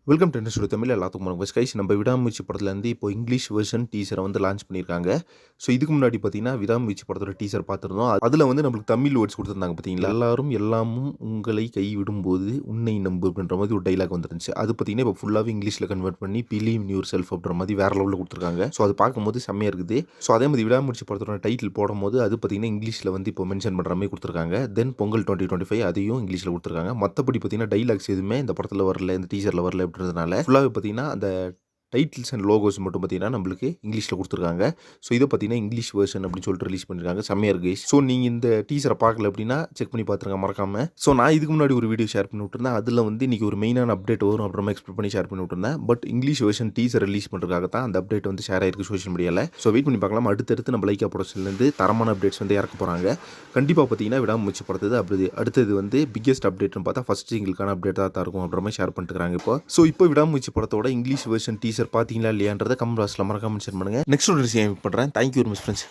Welcome to industry Tamil. எல்லாத்துக்கும் வணக்கம் guys. நம்ம விடாமுயற்சி படத்துலேருந்து இப்போ இங்கிலீஷ் வெர்ஷன் டீசரை வந்து லான்ச் பண்ணியிருக்காங்க. ஸோ இதுக்கு முன்னாடி பார்த்தீங்கன்னா விடாமுயற்சி படத்தோட டீசர் பார்த்துருந்தோம். அதில் வந்து நம்மளுக்கு தமிழ் வேர்ட்ஸ் கொடுத்துருந்தாங்க பார்த்தீங்களா. எல்லாரும் எல்லாமும் உங்களை கைவிடும்போது உன்னை நம்பு அப்படின்ற மாதிரி ஒரு டைலாக் வந்துருந்துச்சு. அது பார்த்தீங்கன்னா இப்போ ஃபுல்லாகவே இங்கிலீஷில் கன்வெர்ட் பண்ணி பிலீவ் இன் யுவர் செல்ஃப் அப்படின்ற மாதிரி வேறு லெவலில் கொடுத்துருக்காங்க. ஸோ அது பார்க்கும்போது செம்மையாக இருக்குது. ஸோ அதே மாதிரி விடாமுயற்சி படத்தோட டைட்டில் போடும்போது அது பார்த்தீங்கன்னா இங்கிலீஷில் வந்து இப்போ மென்ஷன் பண்ணுற மாதிரி கொடுத்துருக்காங்க. தென் பொங்கல் 2025 அதையும் இங்கிலீஷில் கொடுத்துருக்காங்க. மற்றபடி பார்த்தீங்கன்னா டைலாக்ஸ் எதுவுமே இந்த படத்தில் வரல, இந்த டீசரில் வரல அப்படின்றதுனால ஃபுல்லாகவே பார்த்தீங்கன்னா அந்த டைட்டில்ஸ் அண்ட் லோகோஸ் மட்டும் பார்த்தீங்கன்னா நம்மளுக்கு இங்கிலீஷில் கொடுத்துருக்காங்க. ஸோ இதை பார்த்தீங்கன்னா இங்கிலீஷ் வெர்ஷன் அப்படின்னு சொல்லிட்டு ரிலீஸ் பண்ணியிருக்காங்க. செம்மையாக இருக்கு. ஸோ நீங்கள் இந்த டீசரை பார்க்கல அப்படின்னா செக் பண்ணி பார்த்துருங்க மறக்காம. ஸோ நான் இதுக்கு முன்னாடி ஒரு வீடியோ ஷேர் பண்ணி விட்டுருந்தேன். அதில் வந்து இன்றைக்கி ஒரு மெயினான அப்டேட் வரும் அப்புறமா எக்ஸ்பெக்ட் பண்ணி ஷேர் பண்ணி விட்டுருந்தேன். But English version teaser release பண்ணுறதுக்காக தான் அந்த அப்டேட் வந்து ஷேர் ஆயிருக்கு சோஷியல் மீடியாவில். ஸோ வெயிட் பண்ணி பார்க்கலாம். அடுத்தடுத்து நம்ம லைக்கா ப்ரொடக்ஷன்லேருந்து தரமான அப்டேட்ஸ் வந்து இறக்க போகிறாங்க. கண்டிப்பாக பார்த்தீங்கன்னா விடாமுயற்சி படுத்தது அப்படி அடுத்தது வந்து பிக்கெஸ்ட் அப்டேட்னு பார்த்தா ஃபஸ்ட் சிங்கிள்கான அப்டேட்டாக தான் இருக்கும் அப்புறமா ஷேர் பண்ணிட்டுருக்காங்க இப்போ. ஸோ இப்போ விடாமுயற்சி படத்தோட இங்கிலீஷ் வெர்ஷன் டீசர் பார்த்தீங்களா இல்லையான்றதை கமெண்ட் பாக்ஸில் மறக்காம மென்ஷன் பண்ணுங்கள். நெக்ஸ்ட் ஒரு விஷயம் பண்ணுறேன். Thank you very much friends.